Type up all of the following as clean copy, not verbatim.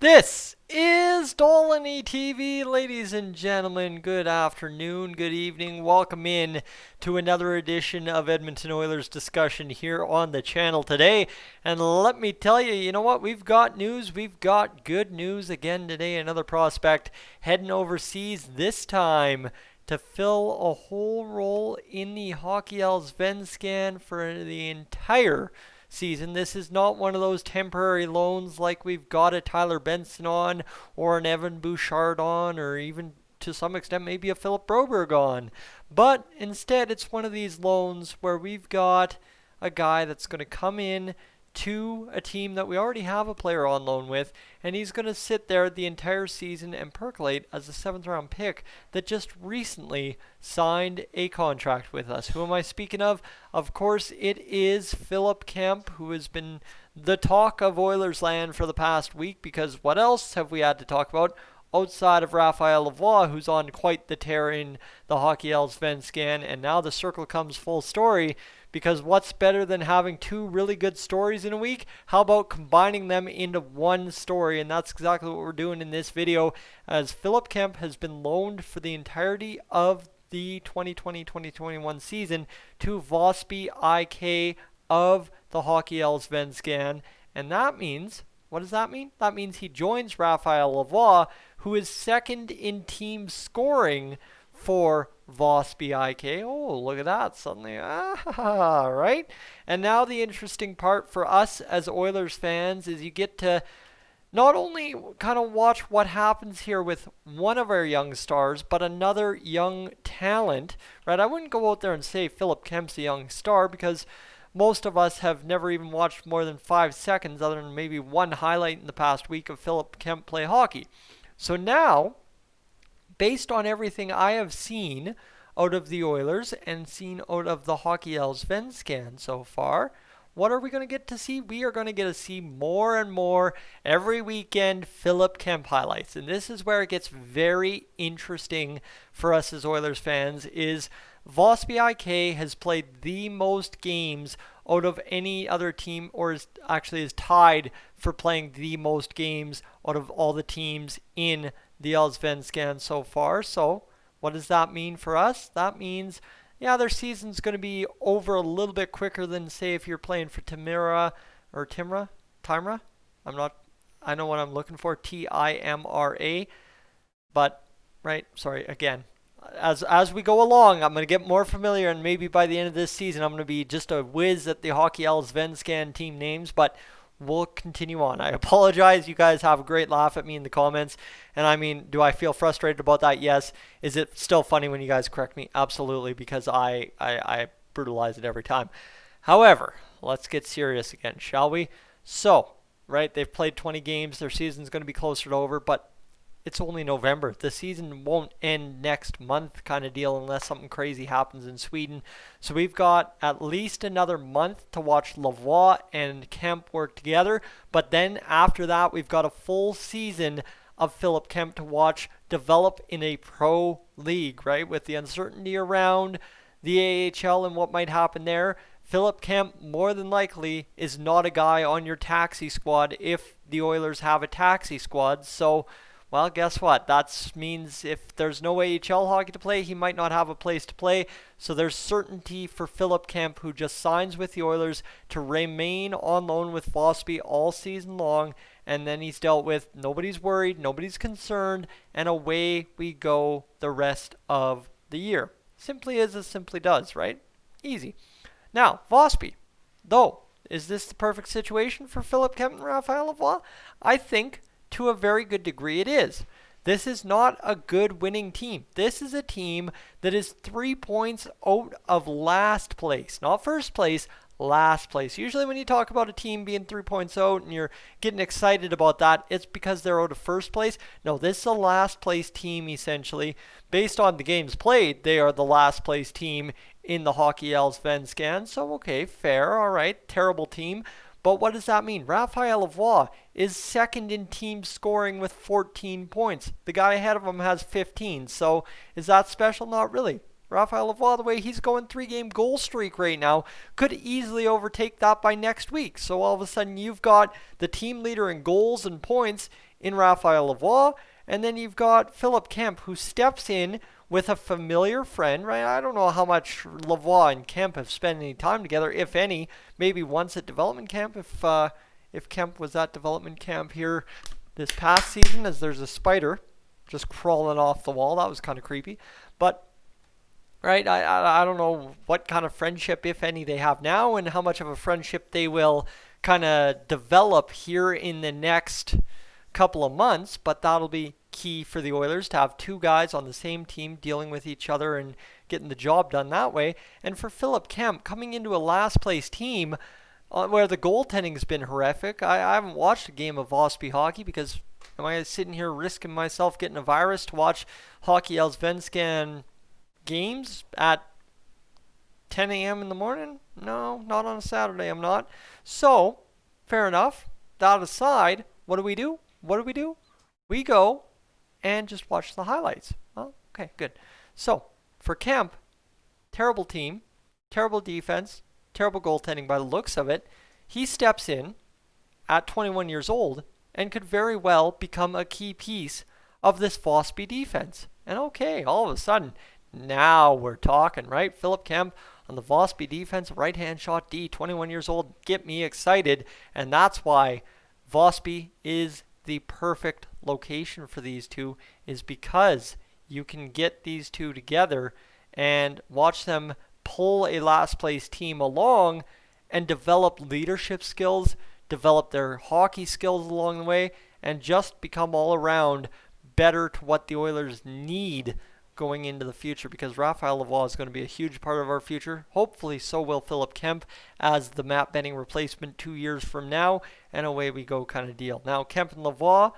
This is Dolynny TV, ladies and gentlemen. Good afternoon, good evening. Welcome in to another edition of Edmonton Oilers discussion here on the channel today. And let me tell you, you know what? We've got news. We've got good news again today. Another prospect heading overseas, this time to fill a whole role in the Hockey Allsvenskan for the entire season. This is not one of those temporary loans like we've got a Tyler Benson on, or an Evan Bouchard on, or even to some extent maybe a Philip Broberg on. But instead it's one of these loans where we've got a guy that's going to come in to a team that we already have a player on loan with, and he's going to sit there the entire season and percolate as a 7th round pick that just recently signed a contract with us. Who am I speaking of? Of course, it is Philip Kemp, who has been the talk of Oilers land for the past week, because what else have we had to talk about outside of Raphael Lavoie, who's on quite the tear in the Hockey Allsvenskan, and now the circle comes full story. Because what's better than having two really good stories in a week? How about combining them into one story? And that's exactly what we're doing in this video, as Philip Kemp has been loaned for the entirety of the 2020-2021 season to Vasby IK of the Hockey Allsvenskan. And that means, what does that mean? That means he joins Raphael Lavoie, who is second in team scoring for Vasby IK. Oh, look at that. Suddenly, right? And now the interesting part for us as Oilers fans is you get to not only kind of watch what happens here with one of our young stars, but another young talent, right? I wouldn't go out there and say Philip Kemp's a young star, because most of us have never even watched more than 5 seconds, other than maybe one highlight in the past week of Philip Kemp play hockey. So now, based on everything I have seen out of the Oilers and seen out of the Hockey Allsvenskan so far, what are we going to get to see? We are going to get to see more and more every weekend Philip Kemp highlights. And this is where it gets very interesting for us as Oilers fans, is Vasby IK has played the most games out of any other team, or is tied for playing the most games out of all the teams in the Allsvenskan so far. So what does that mean for us? That means, yeah, their season's going to be over a little bit quicker than, say, if you're playing for Timra. I know what I'm looking for, Timra. But, right, sorry, again, as we go along, I'm going to get more familiar, and maybe by the end of this season, I'm going to be just a whiz at the Hockey Allsvenskan team names, but we'll continue on. I apologize. You guys have a great laugh at me in the comments. And I mean, do I feel frustrated about that? Yes. Is it still funny when you guys correct me? Absolutely, because I brutalize it every time. However, let's get serious again, shall we? So, right, they've played 20 games. Their season's going to be closer to over, but it's only November. The season won't end next month kind of deal unless something crazy happens in Sweden. So we've got at least another month to watch Lavoie and Kemp work together. But then after that, we've got a full season of Philip Kemp to watch develop in a pro league, right? With the uncertainty around the AHL and what might happen there, Philip Kemp more than likely is not a guy on your taxi squad if the Oilers have a taxi squad. So, well, guess what? That means if there's no AHL hockey to play, he might not have a place to play. So there's certainty for Philip Kemp, who just signs with the Oilers to remain on loan with Vasby all season long. And then he's dealt with. Nobody's worried. Nobody's concerned. And away we go the rest of the year. Simply as it simply does, right? Easy. Now, Vasby, though, is this the perfect situation for Philip Kemp and Raphael Lavoie? I think to a very good degree it is. This is not a good winning team. This is a team that is 3 points out of last place. Not first place, last place. Usually when you talk about a team being 3 points out and you're getting excited about that, it's because they're out of first place. No, this is a last place team essentially. Based on the games played, they are the last place team in the Hockey Allsvenskan. So okay, fair, all right, terrible team. But what does that mean? Raphael Lavoie is second in team scoring with 14 points. The guy ahead of him has 15. So is that special? Not really. Raphael Lavoie, the way he's going 3-game goal streak right now, could easily overtake that by next week. So all of a sudden you've got the team leader in goals and points in Raphael Lavoie, and then you've got Philip Kemp, who steps in with a familiar friend, right? I don't know how much Lavoie and Kemp have spent any time together, if any. Maybe once at development camp, if Kemp was at development camp here this past season, as there's a spider just crawling off the wall. That was kind of creepy. But, right, I don't know what kind of friendship, if any, they have now, and how much of a friendship they will kind of develop here in the next couple of months, but that'll be key for the Oilers to have two guys on the same team dealing with each other and getting the job done that way. And for Philip Kemp, coming into a last place team where the goaltending has been horrific. I haven't watched a game of Vasby hockey because am I sitting here risking myself getting a virus to watch hockey Allsvenskan games at 10 a.m. in the morning? No, not on a Saturday, I'm not. So, fair enough. That aside, what do we do? We go and just watch the highlights. Well, okay, good. So, for Kemp, terrible team, terrible defense, terrible goaltending by the looks of it. He steps in at 21 years old and could very well become a key piece of this Vasby defense. And okay, all of a sudden, now we're talking, right? Philip Kemp on the Vasby defense, right-hand shot D, 21 years old, get me excited. And that's why Vasby is the perfect location for these two, is because you can get these two together and watch them pull a last place team along and develop leadership skills, develop their hockey skills along the way, and just become all around better to what the Oilers need going into the future, because Raphael Lavoie is going to be a huge part of our future. Hopefully so will Philip Kemp as the Matt Benning replacement 2 years from now, and away we go kind of deal. Now, Kemp and Lavoie,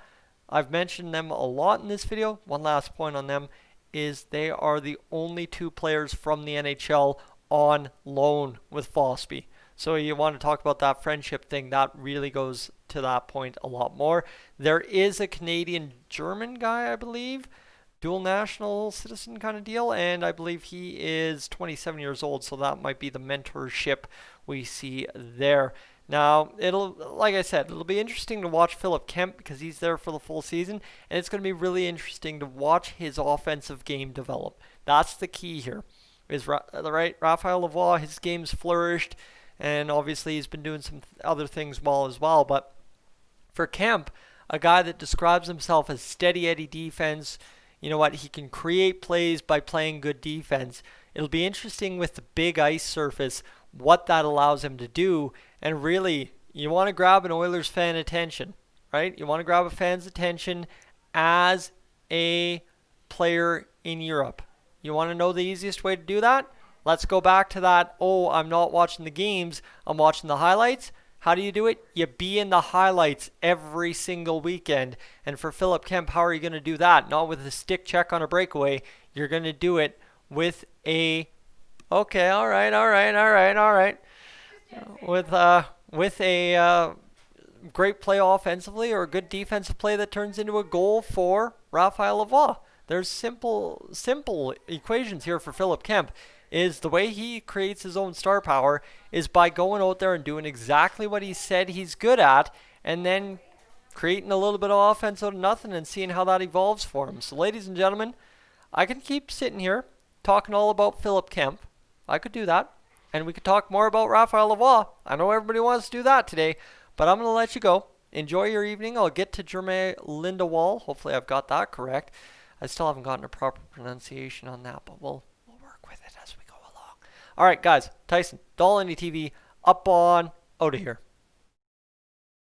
I've mentioned them a lot in this video. One last point on them is they are the only two players from the NHL on loan with Vasby. So you want to talk about that friendship thing, that really goes to that point a lot more. There is a Canadian-German guy, I believe, dual national citizen kind of deal, and I believe he is 27 years old, so that might be the mentorship we see there. Now, like I said, it'll be interesting to watch Philip Kemp because he's there for the full season, and it's going to be really interesting to watch his offensive game develop. That's the key here. Is right, Raphael Lavoie, his game's flourished, and obviously he's been doing some other things well as well. But for Kemp, a guy that describes himself as steady Eddie defense, you know what, he can create plays by playing good defense. It'll be interesting with the big ice surface what that allows him to do. And really, you want to grab an Oilers fan attention, right? You want to grab a fan's attention as a player in Europe. You want to know the easiest way to do that? Let's go back to that, oh, I'm not watching the games, I'm watching the highlights. How do you do it? You be in the highlights every single weekend. And for Philip Kemp, how are you going to do that? Not with a stick check on a breakaway. You're going to do it with a, okay, all right. With a great play offensively or a good defensive play that turns into a goal for Raphael Lavoie. There's simple equations here for Philip Kemp. Is the way he creates his own star power is by going out there and doing exactly what he said he's good at, and then creating a little bit of offense out of nothing and seeing how that evolves for him. So ladies and gentlemen, I can keep sitting here talking all about Philip Kemp. I could do that. And we could talk more about Raphael Lavoie. I know everybody wants to do that today, but I'm going to let you go. Enjoy your evening. I'll get to Jermaine Lindewall. Hopefully I've got that correct. I still haven't gotten a proper pronunciation on that, but we'll work with it as we go along. All right, guys. Tyson, Dolynny TV, up on, out of here.